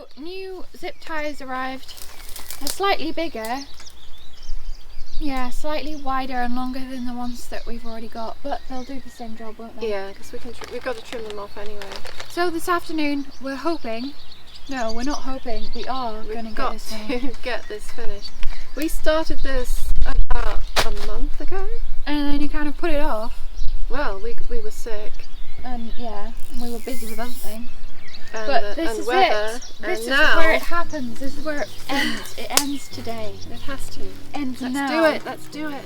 So new zip ties arrived. They're slightly bigger. Yeah, slightly wider and longer than the ones that we've already got, but they'll do the same job, won't they? Yeah, because we've got to trim them off anyway. So this afternoon we're hoping, no, we're not hoping, we are going to get this finished. to get this finished. We started this about a month ago. And then you kind of put it off. Well, we were sick. And yeah, we were busy with other things. And, but this and is weather, it. This is now, where it happens. This is where it ends. It ends today. It has to. Ends Let's now. do it. Let's do it.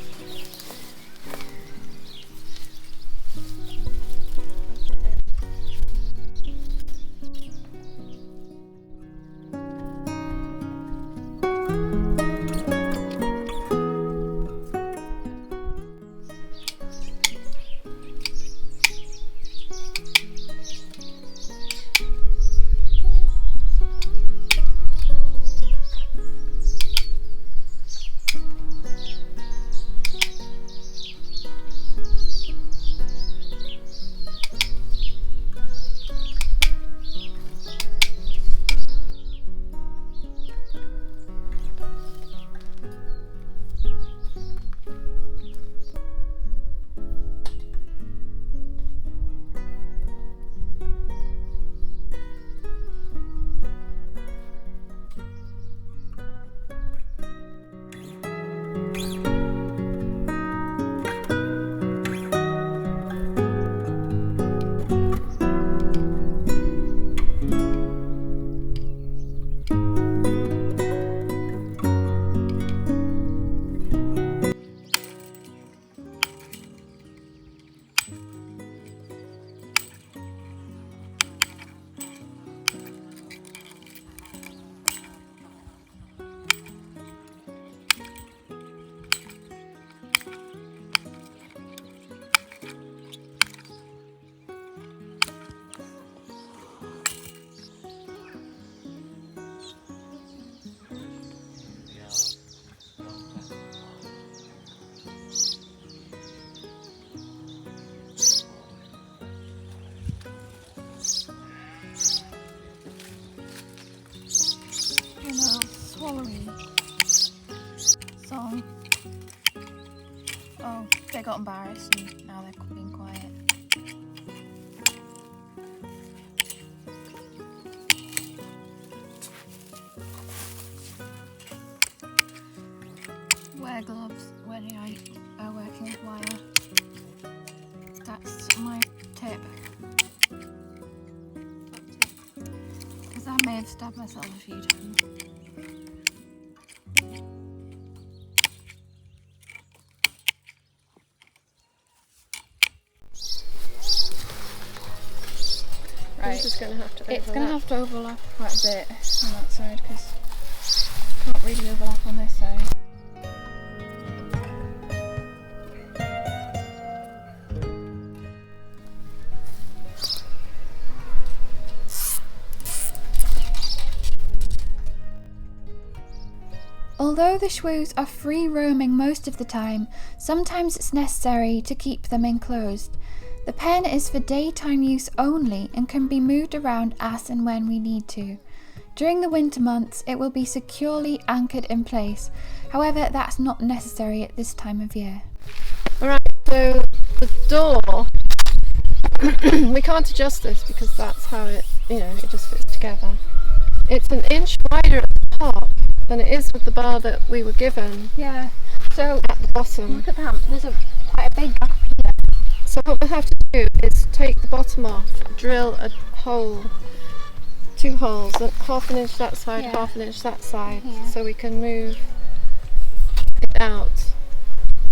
Song. Oh, they got embarrassed and now they're being quiet. Wear gloves when you are working with wire. That's my tip. Because I may have stabbed myself a few times. Right. It's going to have to overlap quite a bit on that side because it can't really overlap on this side. Although the shrews are free roaming most of the time, sometimes it's necessary to keep them enclosed. The pen is for daytime use only and can be moved around as and when we need to. During the winter months, it will be securely anchored in place. However, that's not necessary at this time of year. Alright, so the door, we can't adjust this because that's how it just fits together. It's an inch wider at the top than it is with the bar that we were given. Yeah, so at the bottom. Look at that, there's quite a big gap here. So what we have to do is take the bottom off, drill a hole, 2 holes, half an inch that side, half an inch that side, so we can move it out.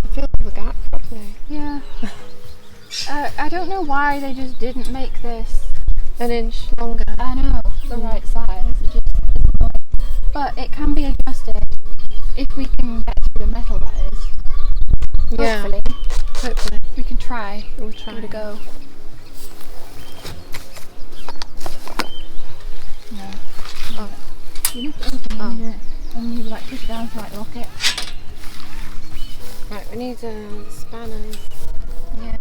I feel the gap properly. Yeah. I don't know why they just didn't make this an inch longer. I know, the right size. It just isn't right. But it can be adjusted if we can get to the metal, that is. Yeah. Hopefully. We can try. We'll try. Give it a go. No. Oh. You lift it up and you like push it down to like lock it. Right, we need spanners. Yeah.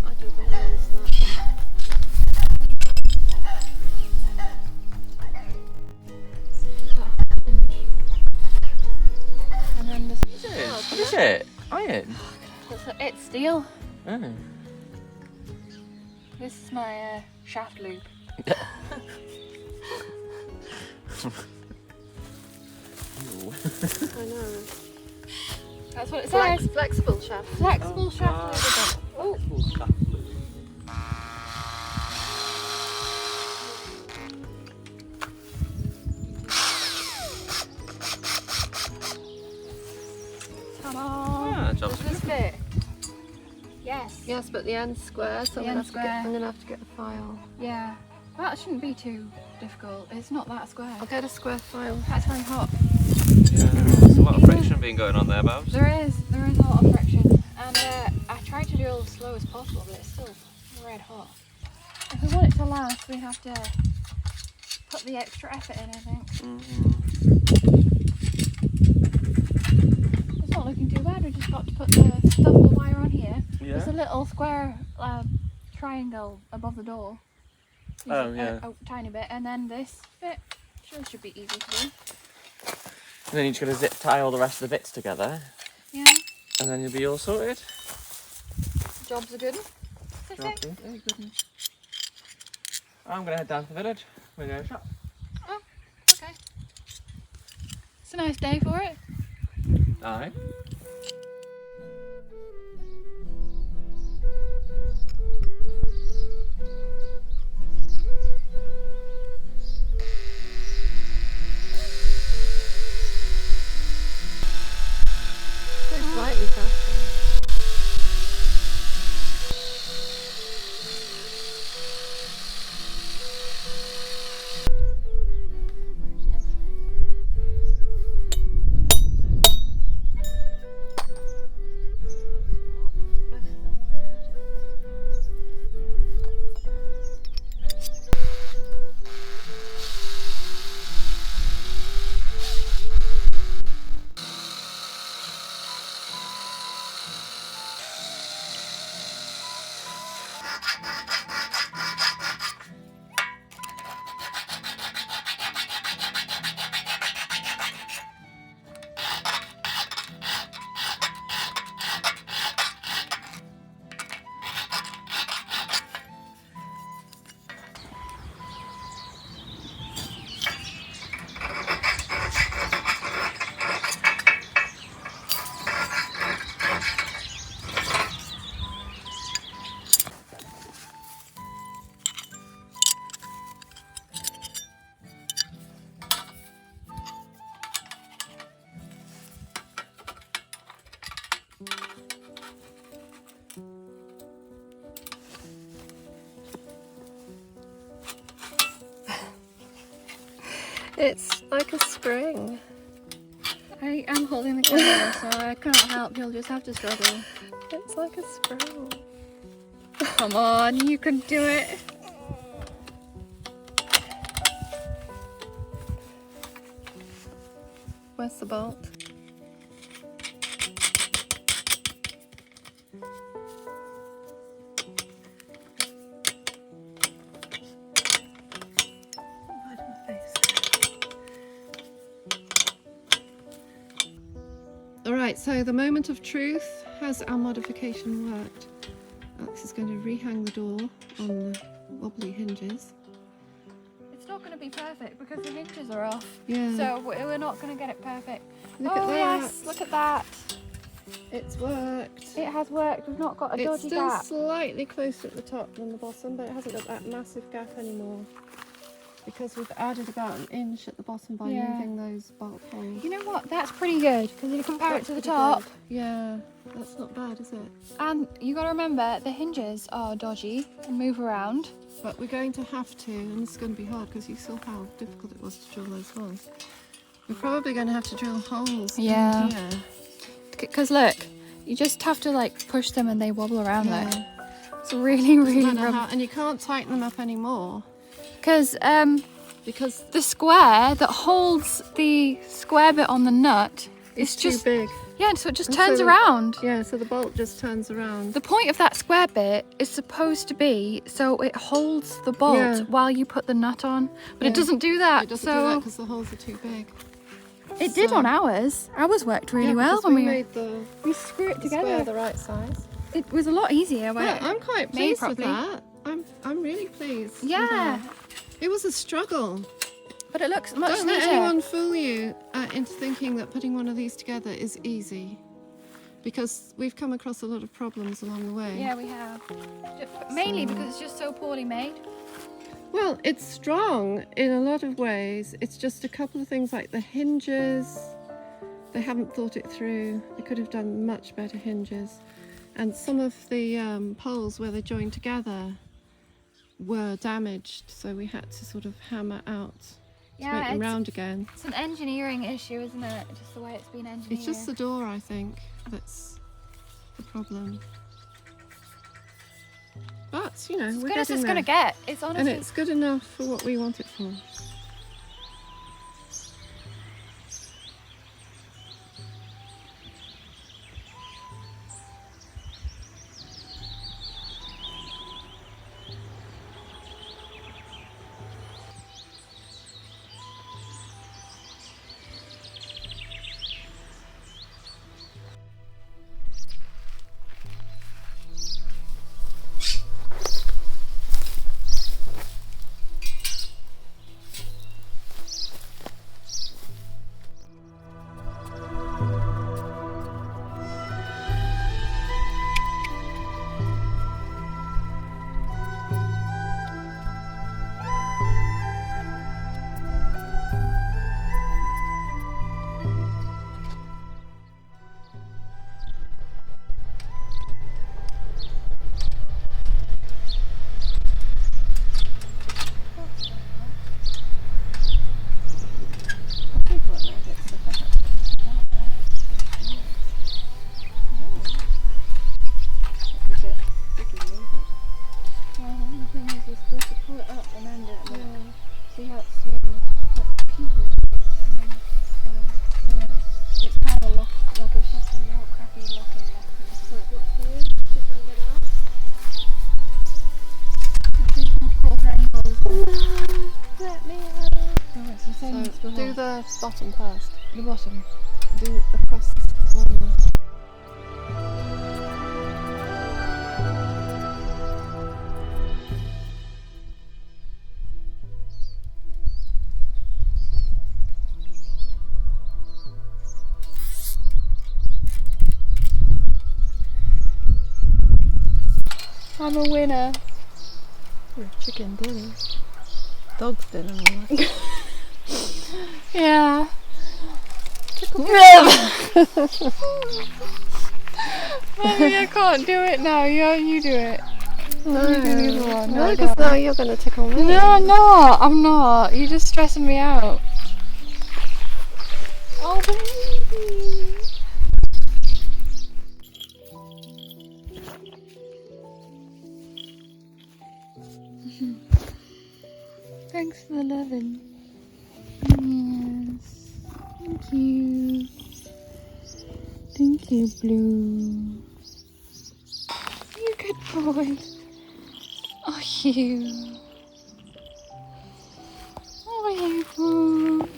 I don't know where is that. It's steel. Oh. This is my shaft loop. I know. That's what it says. Flexible shaft. Flexible shaft loop. Oh. Come on. Does this fit? Yes. Yes, but the end's square, so The I'm end's square. going to have to get the file. Yeah. Well, that shouldn't be too difficult. It's not that square. I'll get a square file. That's very hot. Yeah, there's a lot of friction being going on there, Babs. There is a lot of friction. And I tried to do it as slow as possible, but it's still red hot. If we want it to last, we have to put the extra effort in, I think. It's not looking too bad. We just got to put the stuff, the wire on here. Yeah. There's a little square triangle above the door. Oh, yeah. A tiny bit, and then this bit should be easy to do. And then you're just going to zip tie all the rest of the bits together. Yeah. And then you'll be all sorted. Job's a good one. I'm going to head down to the village. We're going to shop. Oh, okay. It's a nice day for it. Aye. Slightly faster. It's like a spring. I am holding the camera, so I can't help. You'll just have to struggle. It's like a spring. Come on, you can do it. Where's the bolt? Alright, so the moment of truth. Has our modification worked? Alex is going to rehang the door on the wobbly hinges. It's not going to be perfect because the hinges are off. Yeah. So we're not going to get it perfect. Look at that. Yes, look at that. It's worked. It has worked. We've not got a It's dodgy still gap. slightly closer at the top than the bottom, but it hasn't got that massive gap anymore because we've added about an inch at the bottom by moving those bolt holes. You know what? That's pretty good because if you compare it to the top, Yeah, that's not bad, is it? and you got to remember the hinges are dodgy and move around. But we're going to have to, and this is going to be hard because you saw how difficult it was to drill those holes. We're probably going to have to drill holes in here. Because look, you just have to like push them and they wobble around there. It's really, really rough. And you can't tighten them up anymore. Because Because the square that holds the square bit on the nut is it's too just big. Yeah, so it just And turns so- around. Yeah, so the bolt just turns around. The point of that square bit is supposed to be so it holds the bolt Yeah. while you put the nut on, but it Yeah. doesn't do that. It doesn't so do that because the holes are too big. It did on ours. Ours worked really well when when made the we screw it square together. the right size. It was a lot easier when Yeah, I'm quite made pleased with properly. that. I'm really pleased. with Yeah, that. It was a struggle. but it looks much Don't neater. let anyone fool you into thinking that putting one of these together is easy, because we've come across a lot of problems along the way. Yeah, we have. Mainly because it's just so poorly made. Well, it's strong in a lot of ways. It's just a couple of things like the hinges. They haven't thought it through. They could have done much better hinges. And some of the poles where they're joined together were damaged, so we had to sort of hammer out to make them round again. It's an engineering issue, isn't it? Just the way it's been engineered. It's just the door, I think, that's the problem. But, you know, as we're good as getting it's there. going to get. It's honestly... And it's good enough for what we want it for. Do the bottom first. The bottom. Do across this one there. I'm a winner. You're a chicken dinner. Dog's dinner, all right. Yeah. Mommy, I can't do it now. You do it. No, You do the other one. no, because now you're going to tickle me. No, I'm not. I'm not. You're just stressing me out. Oh, baby. Thanks for the loving. Yes. Thank you. Thank you, Blue. You good boy. Oh, you. Oh, you boo.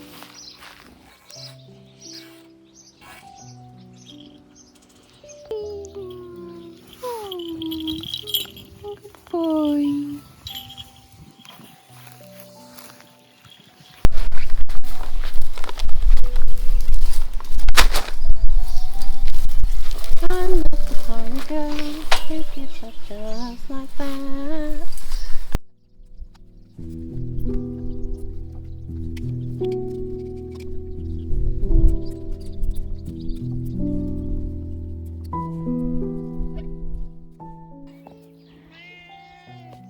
Oh, good boy. I'm not the kind of girl who gives up just like that.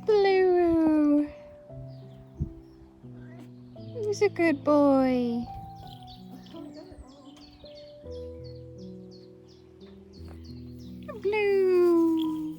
Blue. He's a good boy. Blue.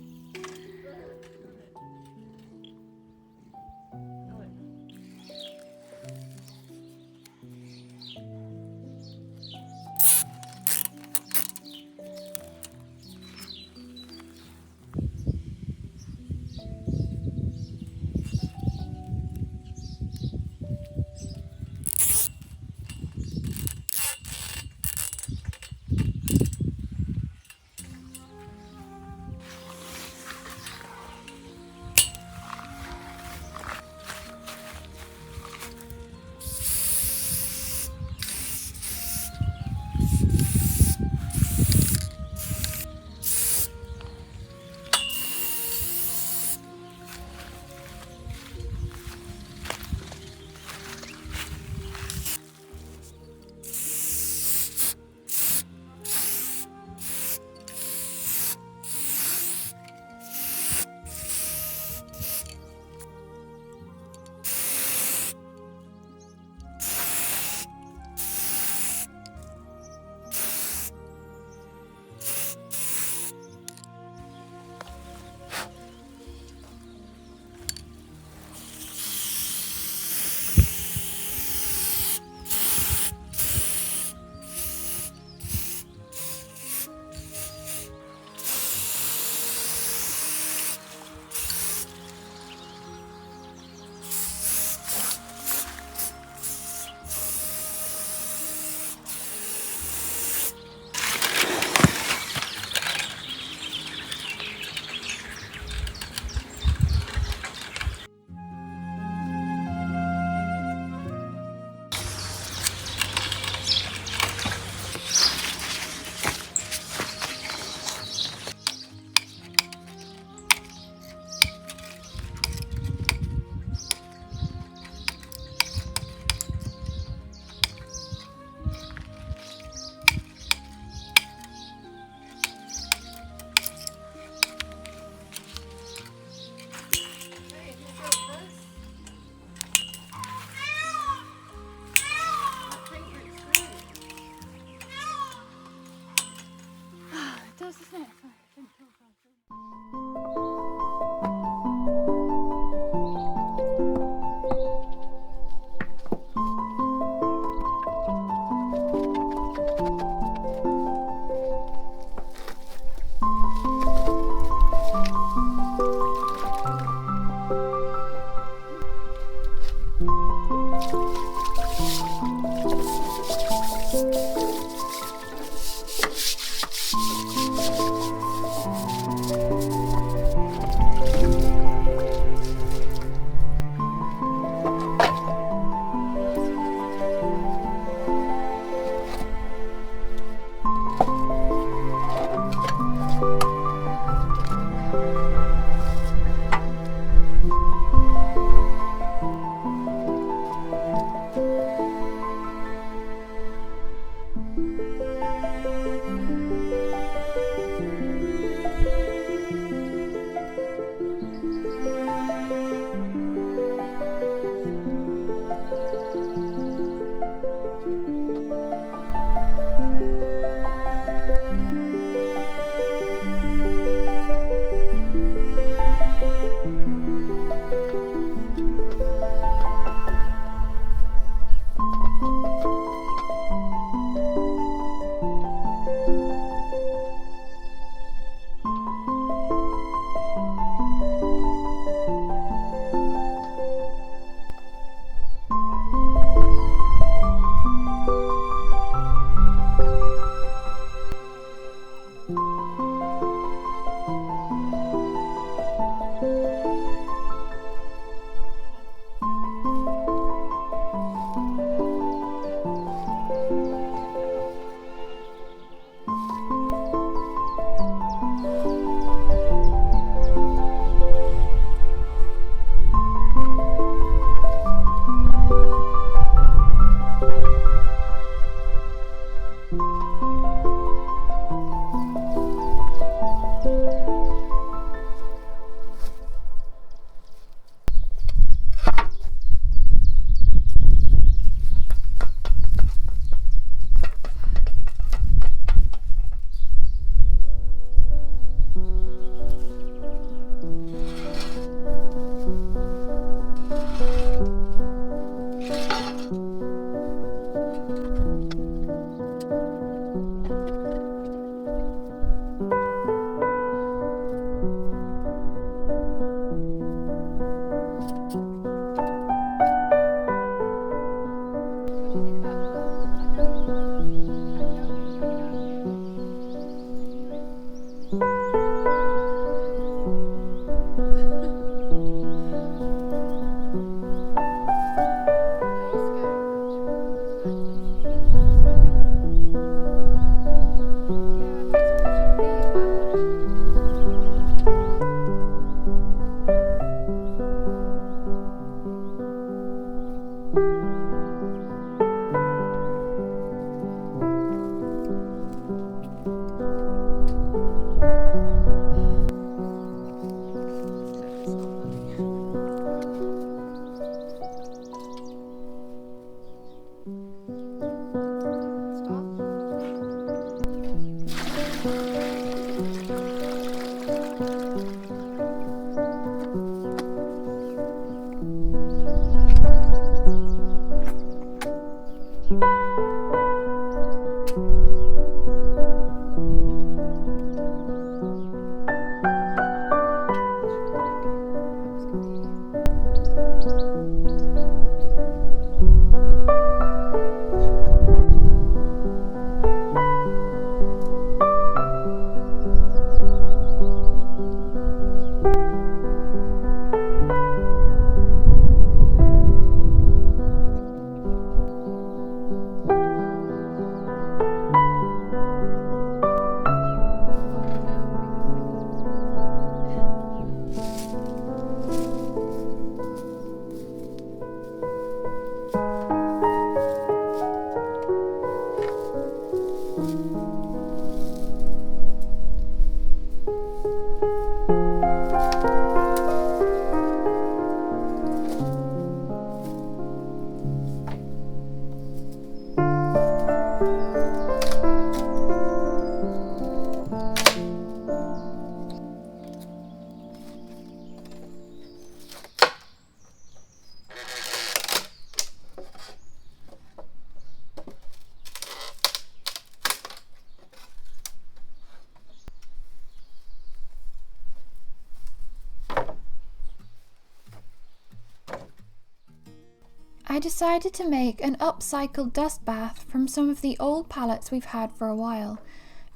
I decided to make an upcycled dust bath from some of the old pallets we've had for a while.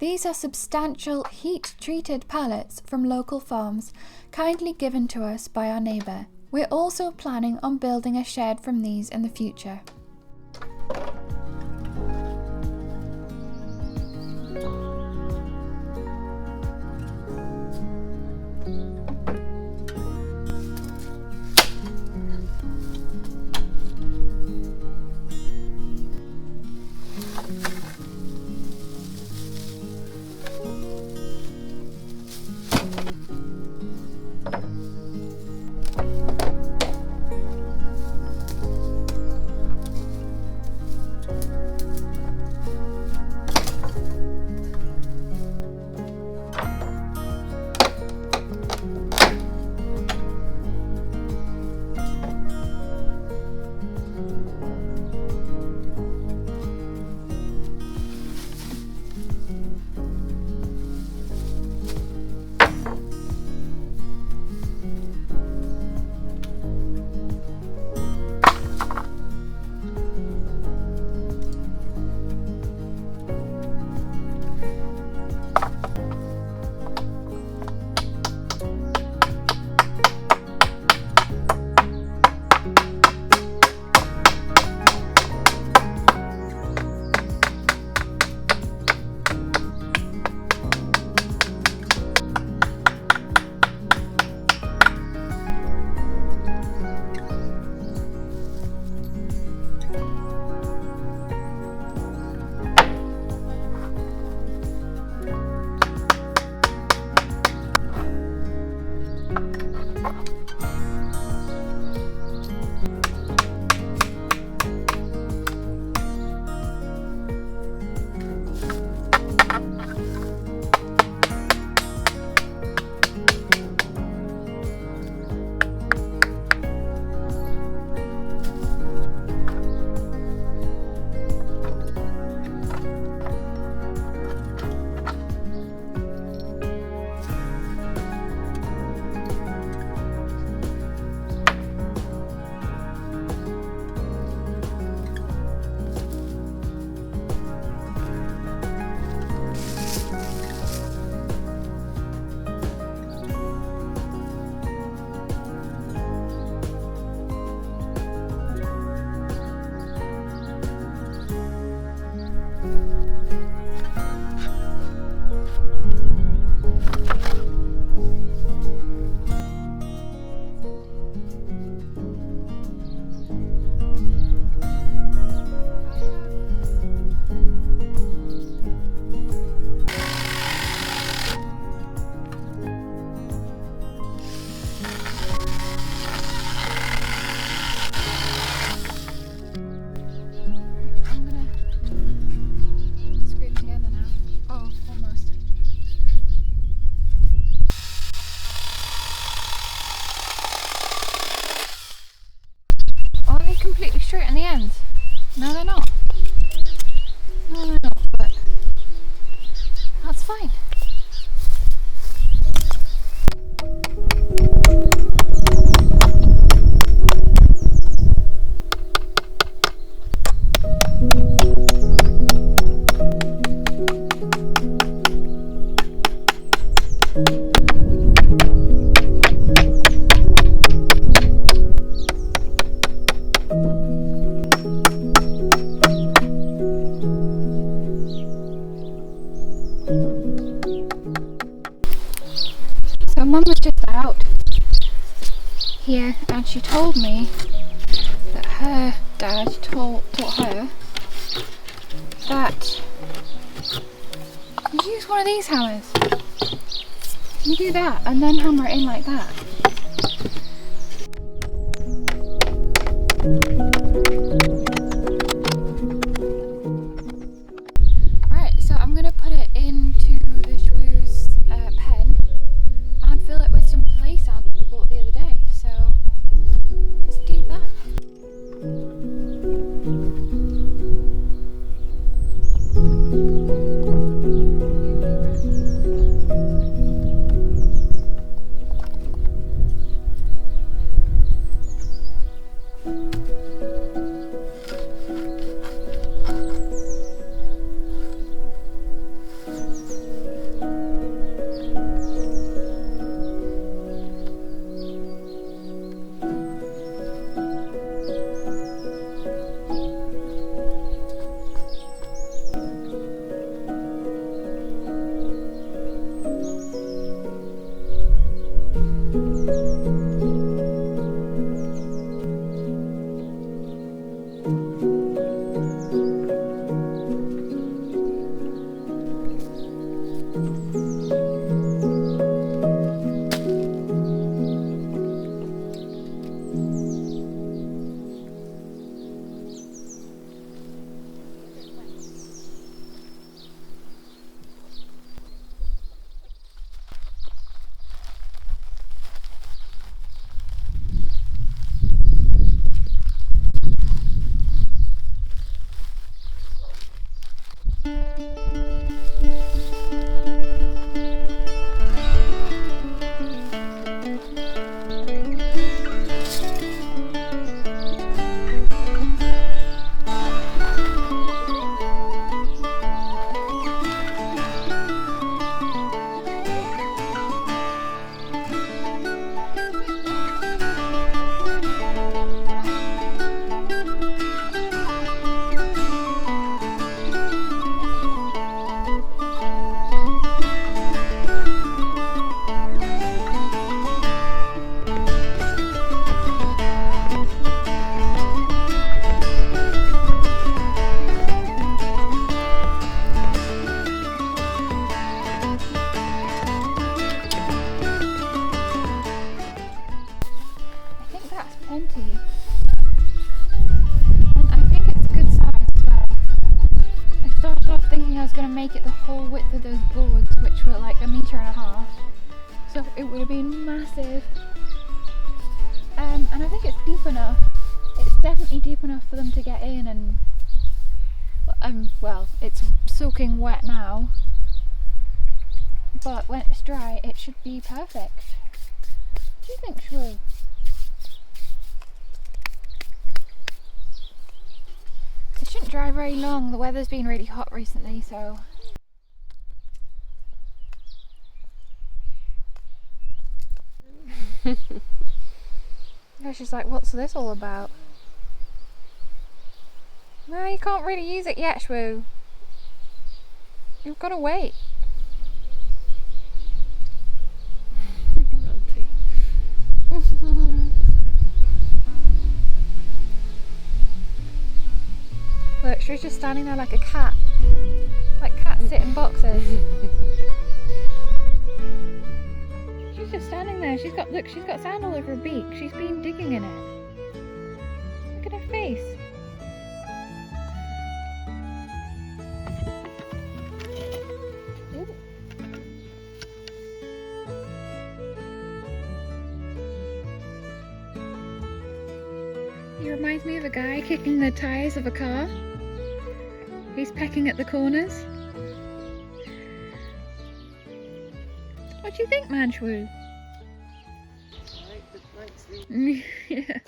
These are substantial heat-treated pallets from local farms, kindly given to us by our neighbour. We're also planning on building a shed from these in the future. Completely straight in the end. No, they're not. No, they're not, but that's fine. So Mum was just out here and she told me that her dad taught her that you use one of these hammers. You do that and then hammer it in like that. Right, so I'm going to put it into the shrews pen and fill it with some play sand that we bought the other day. So let's do that. plenty. And I think it's a good size as well. I started off thinking I was going to make it the whole width of those boards, which were like 1.5 meters. So it would have been massive. And I think it's deep enough. It's definitely deep enough for them to get in, and well, it's soaking wet now, but when it's dry it should be perfect. What do you think, Shrew? It shouldn't dry very long. The weather's been really hot recently, so yeah, she's like, what's this all about? No, you can't really use it yet, Shrew. You've got to wait. Look, Shrew's just standing there like a cat. Like cats sit in boxes. She's just standing there. She's got sand all over her beak. She's been digging in it. Look at her face. He reminds me of a guy kicking the tyres of a car. He's pecking at the corners. What do you think, man, Shrew? I like the Yeah.